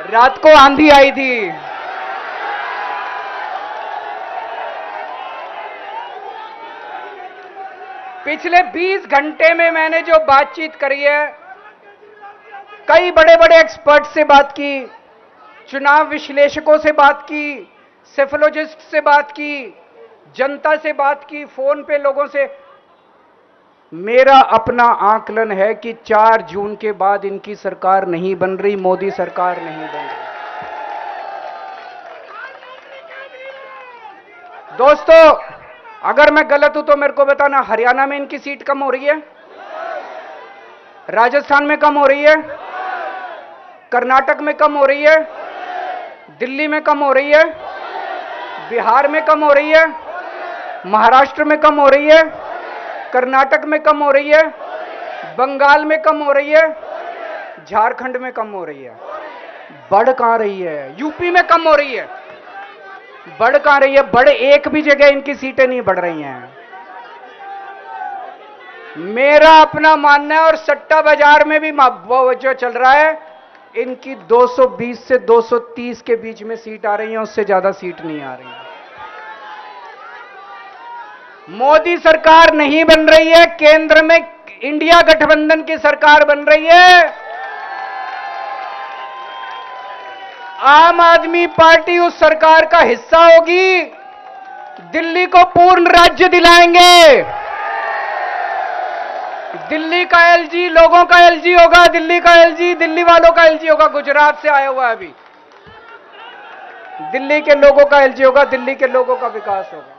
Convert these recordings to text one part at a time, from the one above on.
रात को आंधी आई थी। पिछले 20 घंटे में मैंने जो बातचीत करी है, कई बड़े बड़े एक्सपर्ट से बात की, चुनाव विश्लेषकों से बात की, सेफोलॉजिस्ट से बात की, जनता से बात की, फोन पे लोगों से। मेरा अपना आकलन है कि 4 जून के बाद इनकी सरकार नहीं बन रही, मोदी सरकार नहीं बन रही। दोस्तों, अगर मैं गलत हूं तो मेरे को बताना। हरियाणा में इनकी सीट कम हो रही है, राजस्थान में कम हो रही है, कर्नाटक में कम हो रही है, दिल्ली में कम हो रही है, बिहार में कम हो रही है, महाराष्ट्र में कम हो रही है, कर्नाटक में कम हो रही है, बंगाल में कम हो रही है, झारखंड में कम हो रही है। बढ़ कहां रही है? यूपी में कम हो रही है। बढ़ कहां रही है? बढ़ एक भी जगह इनकी सीटें नहीं बढ़ रही हैं। मेरा अपना मानना है, और सट्टा बाजार में भी वो जो चल रहा है, इनकी 220 से 230 के बीच में सीट आ रही है, उससे ज्यादा सीट नहीं आ रही है। मोदी सरकार नहीं बन रही है, केंद्र में इंडिया गठबंधन की सरकार बन रही है। आम आदमी पार्टी उस सरकार का हिस्सा होगी। दिल्ली को पूर्ण राज्य दिलाएंगे। दिल्ली का एलजी लोगों का एलजी होगा, दिल्ली का एलजी दिल्ली वालों का एलजी होगा। गुजरात से आया हुआ है अभी। दिल्ली के लोगों का एलजी होगा, दिल्ली के लोगों का विकास होगा।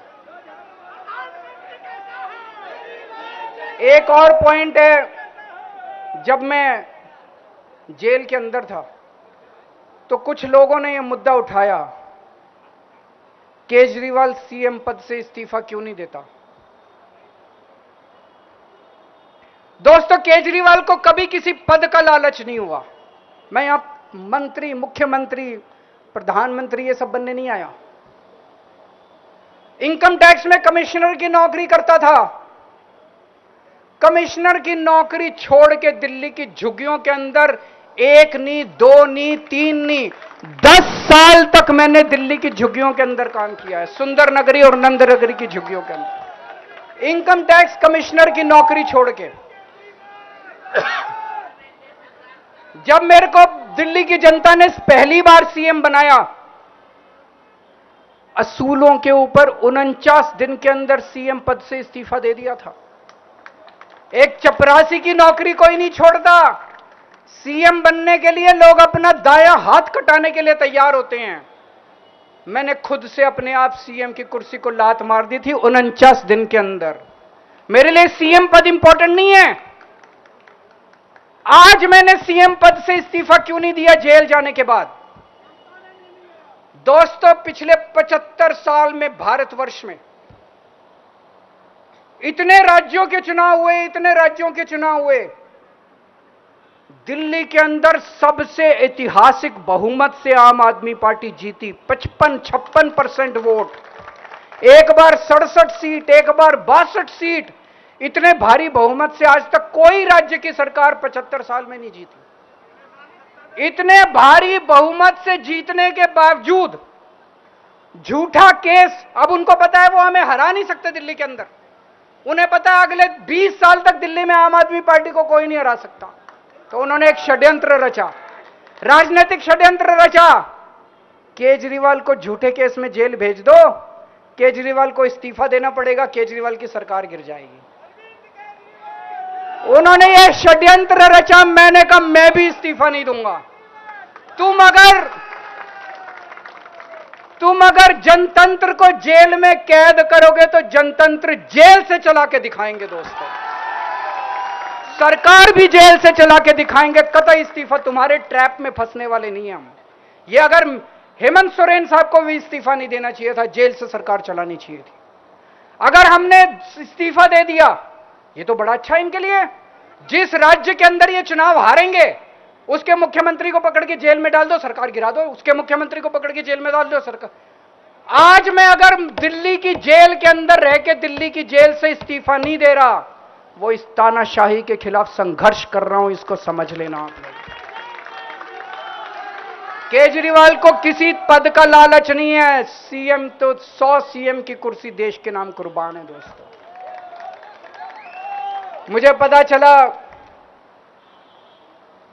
एक और पॉइंट है, जब मैं जेल के अंदर था तो कुछ लोगों ने यह मुद्दा उठाया, केजरीवाल सीएम पद से इस्तीफा क्यों नहीं देता। दोस्तों, केजरीवाल को कभी किसी पद का लालच नहीं हुआ। मैं यहां मंत्री, मुख्यमंत्री, प्रधानमंत्री ये सब बनने नहीं आया। इनकम टैक्स में कमिश्नर की नौकरी करता था। कमिश्नर की नौकरी छोड़ के दिल्ली की झुग्गियों के अंदर 1 नहीं, 2 नहीं, 3 नहीं, 10 साल तक मैंने दिल्ली की झुग्गियों के अंदर काम किया है, सुंदर नगरी और नंद नगरी की झुग्गियों के अंदर, इनकम टैक्स कमिश्नर की नौकरी छोड़ के। जब मेरे को दिल्ली की जनता ने पहली बार सीएम बनाया, असूलों के ऊपर 49 दिन के अंदर सीएम पद से इस्तीफा दे दिया था। एक चपरासी की नौकरी कोई नहीं छोड़ता। सीएम बनने के लिए लोग अपना दायां हाथ कटाने के लिए तैयार होते हैं। मैंने खुद से अपने आप सीएम की कुर्सी को लात मार दी थी 49 दिन के अंदर। मेरे लिए सीएम पद इंपॉर्टेंट नहीं है। आज मैंने सीएम पद से इस्तीफा क्यों नहीं दिया जेल जाने के बाद? दोस्तों, पिछले 75 साल में भारतवर्ष में इतने राज्यों के चुनाव हुए, इतने राज्यों के चुनाव हुए, दिल्ली के अंदर सबसे ऐतिहासिक बहुमत से आम आदमी पार्टी जीती। 55-56% वोट, एक बार 67 सीट, एक बार 62 सीट। इतने भारी बहुमत से आज तक कोई राज्य की सरकार 75 साल में नहीं जीती। इतने भारी बहुमत से जीतने के बावजूद झूठा केस, अब उनको पता है वो हमें हरा नहीं सकते दिल्ली के अंदर। उन्हें पता है अगले 20 साल तक दिल्ली में आम आदमी पार्टी को कोई नहीं हरा सकता। तो उन्होंने एक षड्यंत्र रचा, राजनीतिक षड्यंत्र रचा। केजरीवाल को झूठे केस में जेल भेज दो, केजरीवाल को इस्तीफा देना पड़ेगा, केजरीवाल की सरकार गिर जाएगी। उन्होंने यह षड्यंत्र रचा। मैंने कहा मैं भी इस्तीफा नहीं दूंगा। तुम अगर जनतंत्र को जेल में कैद करोगे तो जनतंत्र जेल से चला के दिखाएंगे। दोस्तों, सरकार भी जेल से चला के दिखाएंगे। कतई इस्तीफा, तुम्हारे ट्रैप में फंसने वाले नहीं हैं हम। ये अगर हेमंत सोरेन साहब को भी इस्तीफा नहीं देना चाहिए था, जेल से सरकार चलानी चाहिए थी। अगर हमने इस्तीफा दे दिया, ये तो बड़ा अच्छा इनके लिए। जिस राज्य के अंदर ये चुनाव हारेंगे उसके मुख्यमंत्री को पकड़ के जेल में डाल दो, सरकार गिरा दो। उसके मुख्यमंत्री को पकड़ के जेल में डाल दो, सरकार। आज मैं अगर दिल्ली की जेल के अंदर रह के दिल्ली की जेल से इस्तीफा नहीं दे रहा, वो इस तानाशाही के खिलाफ संघर्ष कर रहा हूं, इसको समझ लेना आप लोग। केजरीवाल को किसी पद का लालच नहीं है। सीएम तो 100 सीएम की कुर्सी देश के नाम कुर्बान है दोस्तों। मुझे पता चला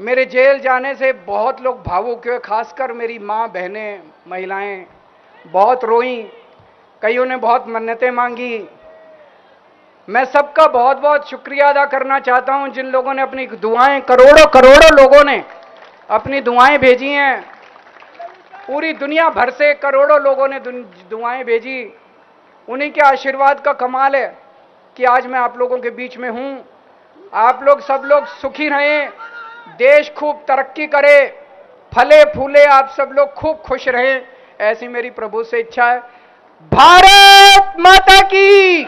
मेरे जेल जाने से बहुत लोग भावुक हुए, खासकर मेरी मां, बहनें, महिलाएं बहुत रोईं, कईयों ने बहुत मन्नतें मांगी। मैं सबका बहुत बहुत शुक्रिया अदा करना चाहता हूं जिन लोगों ने अपनी दुआएं, करोड़ों करोड़ों लोगों ने अपनी दुआएं भेजी हैं। पूरी दुनिया भर से करोड़ों लोगों ने दुआएं भेजी। उन्हीं के आशीर्वाद का कमाल है कि आज मैं आप लोगों के बीच में हूं। आप लोग सब लोग सुखी रहें, देश खूब तरक्की करे, फले फूले, आप सब लोग खूब खुश रहें, ऐसी मेरी प्रभु से इच्छा है। भारत माता की।